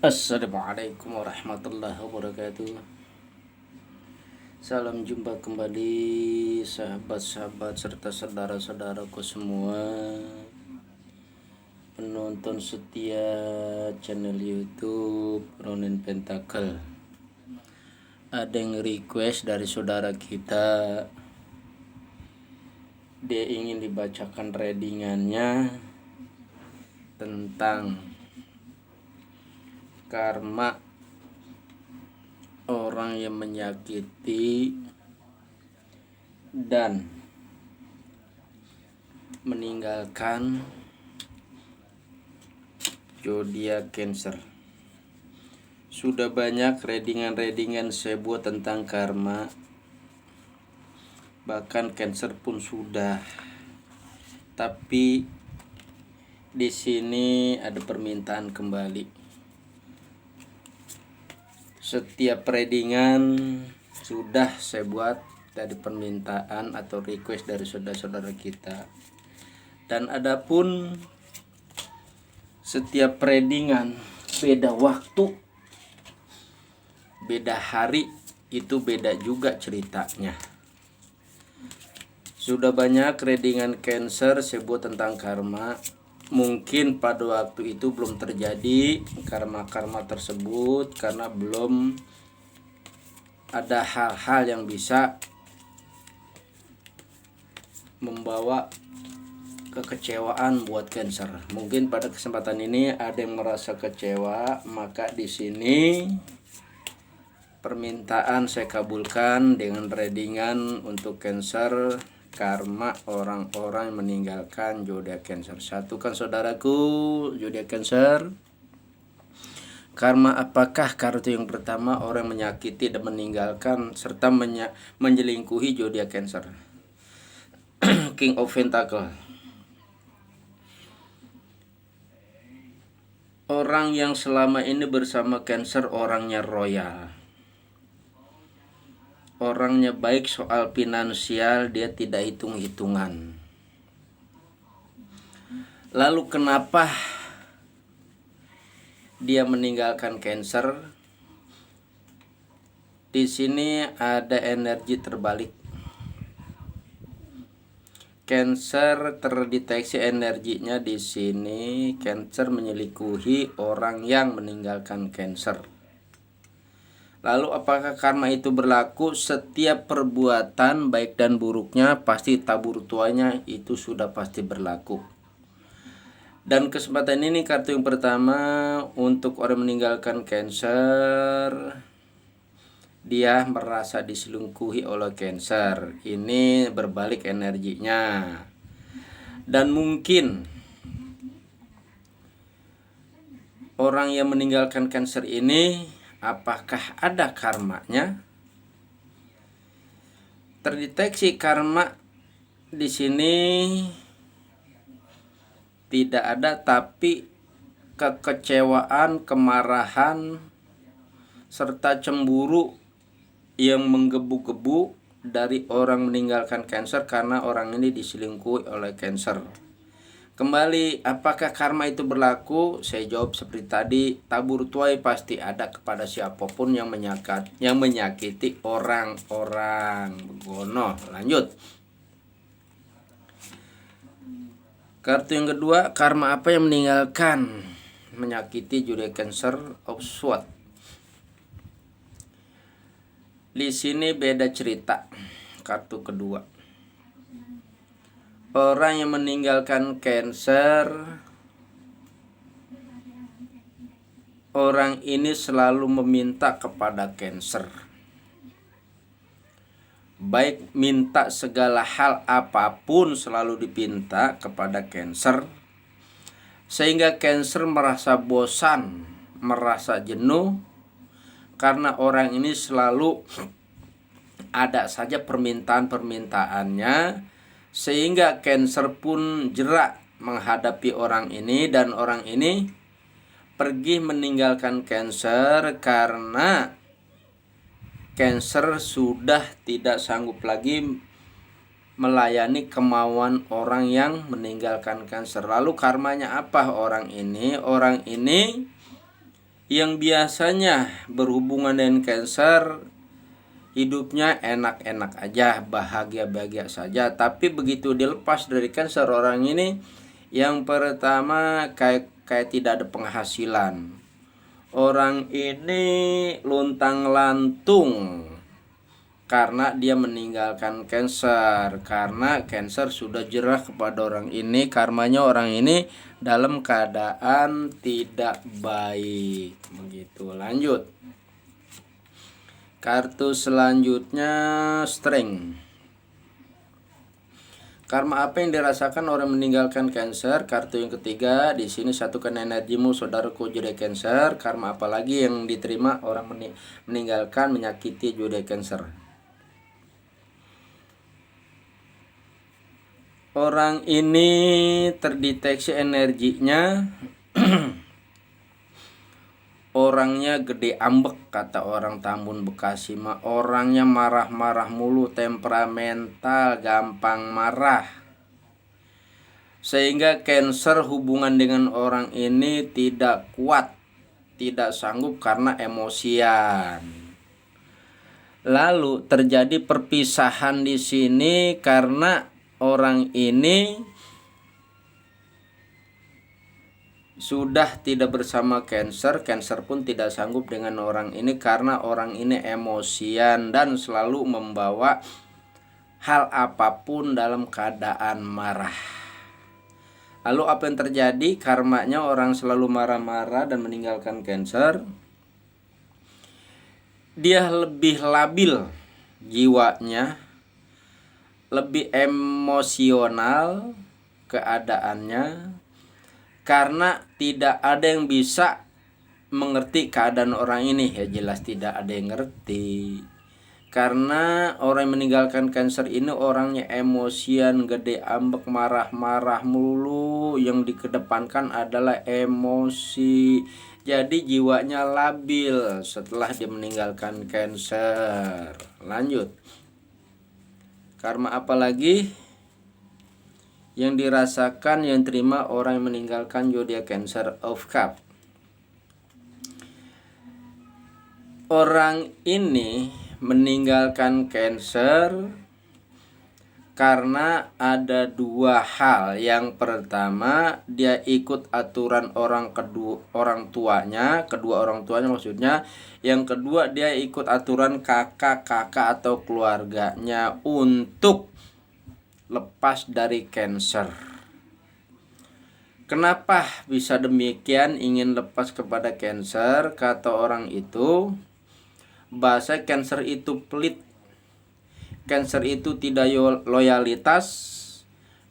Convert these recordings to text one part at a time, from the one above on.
Assalamualaikum warahmatullahi wabarakatuh. Salam jumpa kembali sahabat-sahabat serta saudara-saudaraku semua, penonton setia channel YouTube Ronin Pentacle. Ada yang request dari saudara kita, dia ingin dibacakan readingannya tentang karma orang yang menyakiti dan meninggalkan zodiak Cancer. Sudah banyak readingan saya buat tentang karma, bahkan Cancer pun sudah. Tapi di sini ada permintaan kembali. Setiap readingan sudah saya buat dari permintaan atau request dari saudara-saudara kita. Dan adapun setiap readingan beda waktu, beda hari, itu beda juga ceritanya. Sudah banyak readingan Cancer saya buat tentang karma. Mungkin pada waktu itu belum terjadi karma-karma tersebut karena belum ada hal-hal yang bisa membawa kekecewaan buat Cancer. Mungkin pada kesempatan ini ada yang merasa kecewa, maka di sini permintaan saya kabulkan dengan readingan untuk Cancer, karma orang-orang yang meninggalkan zodiak Cancer. Satukan saudaraku, zodiak Cancer. Karma apakah kartu yang pertama, orang menyakiti dan meninggalkan serta menjelingkuhi zodiak Cancer? King of Pentacle. Orang yang selama ini bersama Cancer orangnya royal. Orangnya baik soal finansial, dia tidak hitung-hitungan. Lalu kenapa dia meninggalkan Cancer? Di sini ada energi terbalik. Cancer terdeteksi energinya di sini. Cancer menyelingkuhi orang yang meninggalkan Cancer. Lalu apakah karma itu berlaku? Setiap perbuatan baik dan buruknya pasti tabur tuanya itu sudah pasti berlaku. Dan kesempatan ini kartu yang pertama untuk orang meninggalkan Cancer, dia merasa diselingkuhi oleh Cancer. Ini berbalik energinya. Dan mungkin orang yang meninggalkan Cancer ini, apakah ada karmanya? Terdeteksi karma di sini tidak ada, tapi kekecewaan, kemarahan, serta cemburu yang menggebu-gebu dari orang meninggalkan Cancer karena orang ini diselingkuhi oleh Cancer. Kembali, apakah karma itu berlaku? Saya jawab seperti tadi, tabur tuai pasti ada kepada siapapun yang menyakiti orang-orang. Begono. Lanjut. Kartu yang kedua, karma apa yang menyakiti zodiak Cancer of Swords? Di sini beda cerita. Kartu kedua. Orang yang meninggalkan Cancer, orang ini selalu meminta kepada Cancer. Baik minta segala hal apapun selalu dipinta kepada Cancer. Sehingga Cancer merasa bosan, merasa jenuh karena orang ini selalu ada saja permintaan-permintaannya. Sehingga Cancer pun jerak menghadapi orang ini, dan orang ini pergi meninggalkan Cancer karena Cancer sudah tidak sanggup lagi melayani kemauan orang yang meninggalkan Cancer. Lalu karmanya apa orang ini? Orang ini yang biasanya berhubungan dengan Cancer hidupnya enak-enak aja, bahagia-bahagia saja. Tapi begitu dilepas dari Cancer orang ini, yang pertama kayak tidak ada penghasilan. Orang ini luntang-lantung karena dia meninggalkan Cancer. Karena Cancer sudah jerah kepada orang ini, karmanya orang ini dalam keadaan tidak baik. Begitu. Lanjut. Kartu selanjutnya Strength. Karma apa yang dirasakan orang meninggalkan Cancer? Kartu yang ketiga, di sini satukan energimu saudaraku zodiak Cancer. Karma apa lagi yang diterima orang meninggalkan menyakiti zodiak Cancer? Orang ini terdeteksi energinya orangnya gede ambek, kata orang Tambun Bekasi mah. Orangnya marah-marah mulu, temperamental, gampang marah. Sehingga Cancer hubungan dengan orang ini tidak kuat, tidak sanggup karena emosian. Lalu terjadi perpisahan di sini karena orang ini sudah tidak bersama Cancer. Cancer pun tidak sanggup dengan orang ini karena orang ini emosian dan selalu membawa hal apapun dalam keadaan marah. Lalu apa yang terjadi? Karmanya orang selalu marah-marah dan meninggalkan Cancer. Dia lebih labil jiwanya, lebih emosional keadaannya, karena tidak ada yang bisa mengerti keadaan orang ini. Ya jelas tidak ada yang ngerti, karena orang yang meninggalkan Cancer ini orangnya emosian, gede ambek, marah-marah mulu. Yang dikedepankan adalah emosi. Jadi jiwanya labil setelah dia meninggalkan Cancer. Lanjut. Karma apa lagi yang dirasakan, yang terima orang yang meninggalkan zodiak Cancer? Of Cup. Orang ini meninggalkan Cancer karena ada dua hal. Yang pertama, dia ikut aturan kedua orang tuanya maksudnya. Yang kedua, dia ikut aturan kakak-kakak atau keluarganya untuk lepas dari Cancer. Kenapa bisa demikian ingin lepas kepada Cancer? Kata orang itu, bahasa Cancer itu pelit, Cancer itu tidak loyalitas,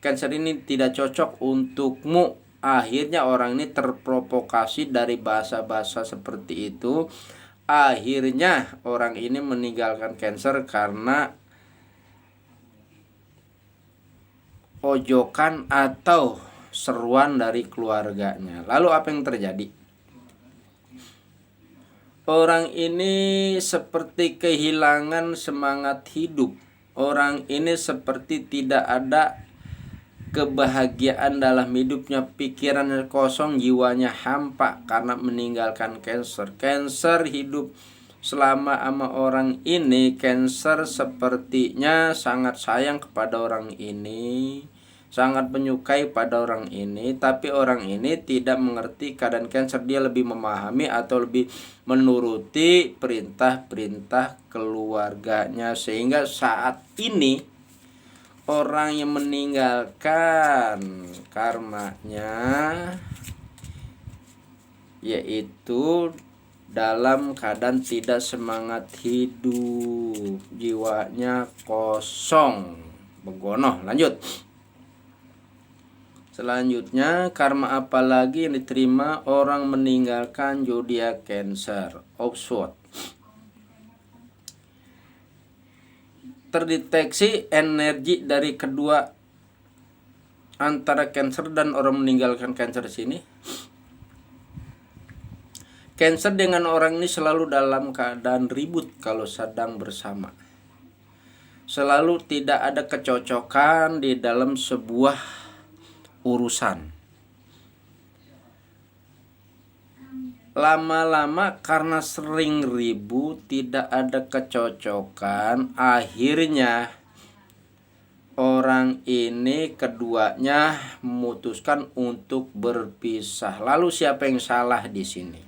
Cancer ini tidak cocok untukmu. Akhirnya orang ini terprovokasi dari bahasa-bahasa seperti itu. Akhirnya orang ini meninggalkan Cancer karena ojokan atau seruan dari keluarganya. Lalu apa yang terjadi? Orang ini seperti kehilangan semangat hidup. Orang ini seperti tidak ada kebahagiaan dalam hidupnya, pikirannya kosong, jiwanya hampa karena meninggalkan Cancer. Cancer hidup selama sama orang ini. Cancer sepertinya sangat sayang kepada orang ini, sangat menyukai pada orang ini, tapi orang ini tidak mengerti keadaan Cancer. Dia lebih memahami atau lebih menuruti perintah-perintah keluarganya, sehingga saat ini orang yang meninggalkan karmanya yaitu dalam keadaan tidak semangat hidup, jiwanya kosong, begonoh. Lanjut. Selanjutnya, karma apa lagi yang diterima orang meninggalkan zodiak Cancer? Oxford. Terdeteksi energi dari kedua antara Cancer dan orang meninggalkan Cancer sini. Cancer dengan orang ini selalu dalam keadaan ribut kalau sedang bersama. Selalu tidak ada kecocokan di dalam sebuah urusan. Lama-lama karena sering ribut, tidak ada kecocokan, akhirnya orang ini keduanya memutuskan untuk berpisah. Lalu siapa yang salah di sini?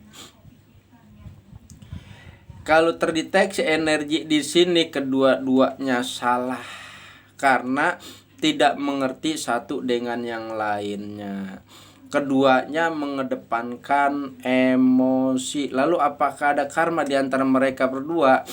Kalau terdeteksi energi di sini kedua-duanya salah karena tidak mengerti satu dengan yang lainnya. Keduanya mengedepankan emosi. Lalu apakah ada karma di antara mereka berdua?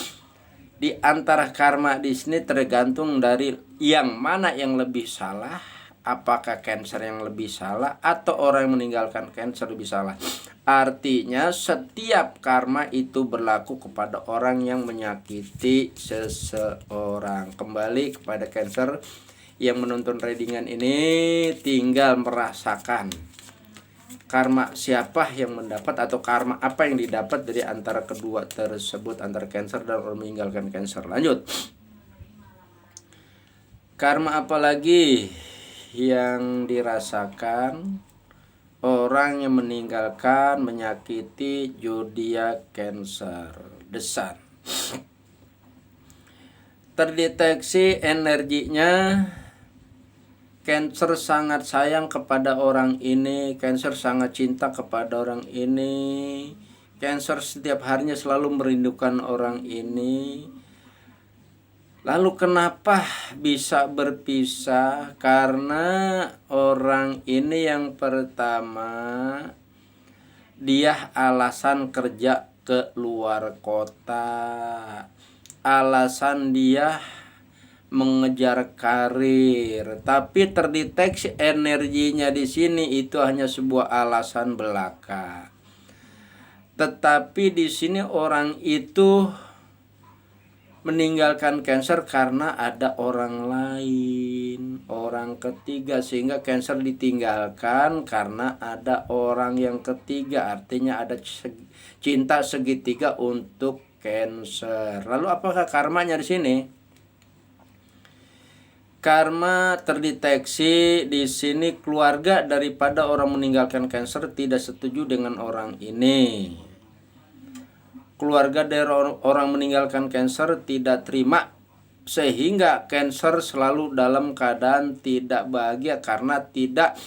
Di antara karma di sini tergantung dari yang mana yang lebih salah. Apakah Cancer yang lebih salah atau orang yang meninggalkan Cancer lebih salah? Artinya setiap karma itu berlaku kepada orang yang menyakiti seseorang. Kembali kepada Cancer yang menonton readingan ini, tinggal merasakan karma siapa yang mendapat atau karma apa yang didapat dari antara kedua tersebut, antara Cancer dan orang meninggalkan Cancer. Lanjut. Karma apa lagi yang dirasakan orang yang meninggalkan menyakiti zodiak Cancer? The Sun. Terdeteksi energinya, Cancer sangat sayang kepada orang ini, Cancer sangat cinta kepada orang ini, Cancer setiap harinya selalu merindukan orang ini. Lalu kenapa bisa berpisah? Karena orang ini yang pertama, dia alasan kerja ke luar kota, alasan dia mengejar karir, tapi terdeteksi energinya di sini itu hanya sebuah alasan belaka. Tetapi di sini orang itu meninggalkan Cancer karena ada orang lain, orang ketiga, sehingga Cancer ditinggalkan karena ada orang yang ketiga. Artinya ada cinta segitiga untuk Cancer. Lalu apakah karmanya di sini? Karma terdeteksi di sini, keluarga daripada orang meninggalkan Cancer tidak setuju dengan orang ini. Keluarga dari orang meninggalkan Cancer tidak terima, sehingga Cancer selalu dalam keadaan tidak bahagia karena tidak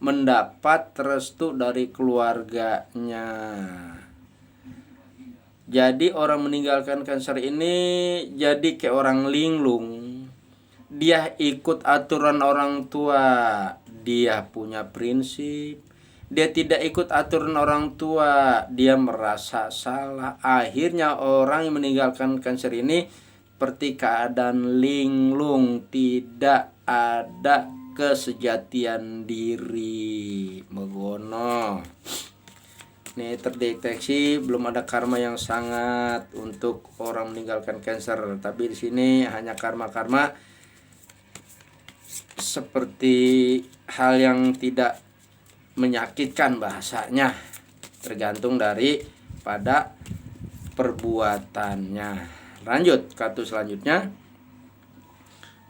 mendapat restu dari keluarganya. Jadi orang meninggalkan Cancer ini jadi kayak orang linglung. Dia ikut aturan orang tua, dia punya prinsip. Dia tidak ikut aturan orang tua, dia merasa salah. Akhirnya orang yang meninggalkan Cancer ini seperti keadaan linglung, tidak ada kesejatian diri, megono. Ini terdeteksi belum ada karma yang sangat untuk orang meninggalkan Cancer, tapi di sini hanya karma-karma seperti hal yang tidak menyakitkan bahasanya, tergantung dari pada perbuatannya. Lanjut kartu selanjutnya.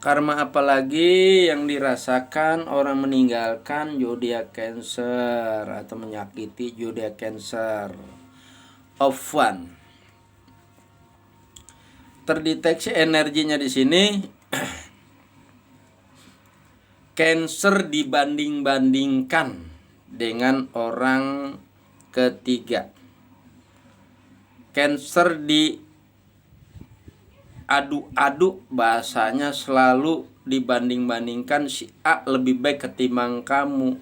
Karma apa lagi yang dirasakan orang meninggalkan zodiak Cancer atau menyakiti zodiak Cancer? Of One. Terdeteksi energinya di sini. Cancer dibanding-bandingkan dengan orang ketiga. Cancer diadu-adu, bahasanya selalu dibanding-bandingkan, si A lebih baik ketimbang kamu,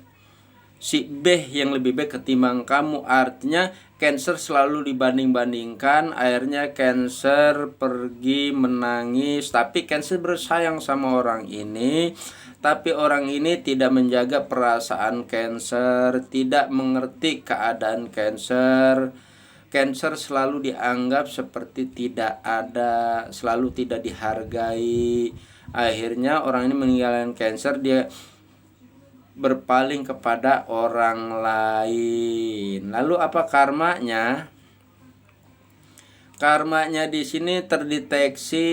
si B yang lebih baik ketimbang kamu. Artinya Cancer selalu dibanding-bandingkan, akhirnya Cancer pergi menangis. Tapi Cancer bersayang sama orang ini, tapi orang ini tidak menjaga perasaan Cancer, tidak mengerti keadaan Cancer. Cancer selalu dianggap seperti tidak ada, selalu tidak dihargai. Akhirnya orang ini meninggalkan Cancer, dia berpaling kepada orang lain. Lalu apa karmanya? Karmanya di sini terdeteksi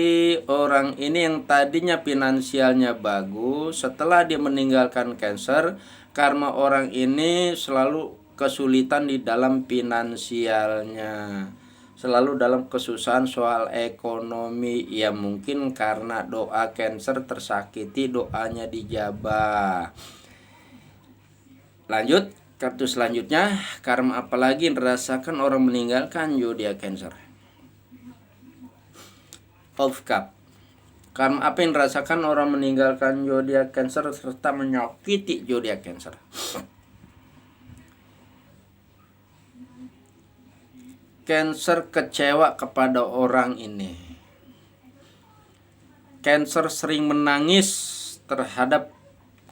orang ini yang tadinya finansialnya bagus, setelah dia meninggalkan Cancer, karma orang ini selalu kesulitan di dalam finansialnya, selalu dalam kesusahan soal ekonomi. Ya mungkin karena doa Cancer tersakiti, doanya dijabah. Lanjut, kartu selanjutnya, karma apalagi yang dirasakan orang meninggalkan zodiak Cancer? Of Cup. Karma apa yang dirasakan orang meninggalkan zodiak Cancer serta menyakiti zodiak Cancer? Cancer kecewa kepada orang ini. Cancer sering menangis terhadap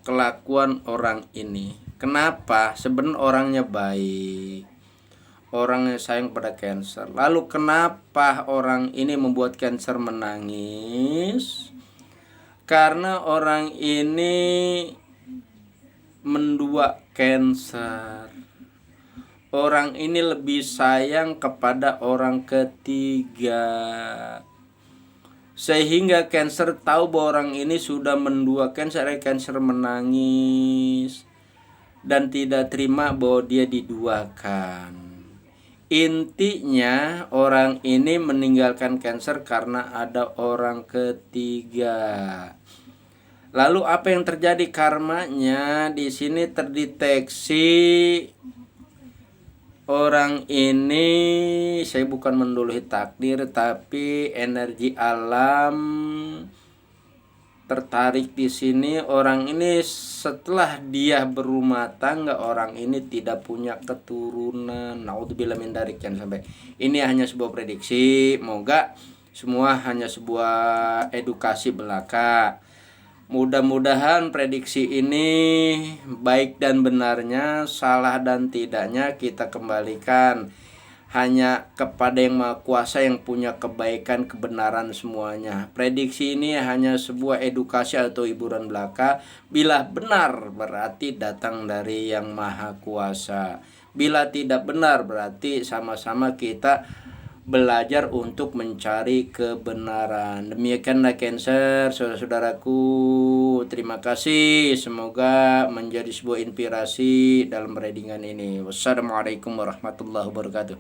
kelakuan orang ini. Kenapa? Sebenarnya orangnya baik, orangnya sayang pada Cancer. Lalu kenapa orang ini membuat Cancer menangis? Karena orang ini mendua Cancer. Orang ini lebih sayang kepada orang ketiga, sehingga Cancer tahu bahwa orang ini sudah mendua Cancer. Cancer menangis dan tidak terima bahwa dia diduakan. Intinya orang ini meninggalkan Cancer karena ada orang ketiga. Lalu apa yang terjadi karmanya? Di sini terdeteksi orang ini, saya bukan menduluhi takdir, tapi energi alam tertarik di sini. Orang ini setelah dia berumah tangga, orang ini tidak punya keturunan. Naudzubillah min dzalik. Jangan sampai. Ini hanya sebuah prediksi, moga semua hanya sebuah edukasi belaka. Mudah-mudahan prediksi ini baik dan benarnya, salah dan tidaknya kita kembalikan hanya kepada Yang Maha Kuasa yang punya kebaikan kebenaran semuanya. Prediksi ini hanya sebuah edukasi atau hiburan belaka. Bila benar berarti datang dari Yang Maha Kuasa. Bila tidak benar berarti sama-sama kita belajar untuk mencari kebenaran. Demikianlah Cancer, saudara-saudaraku. Terima kasih. Semoga menjadi sebuah inspirasi dalam readingan ini. Wassalamualaikum warahmatullahi wabarakatuh.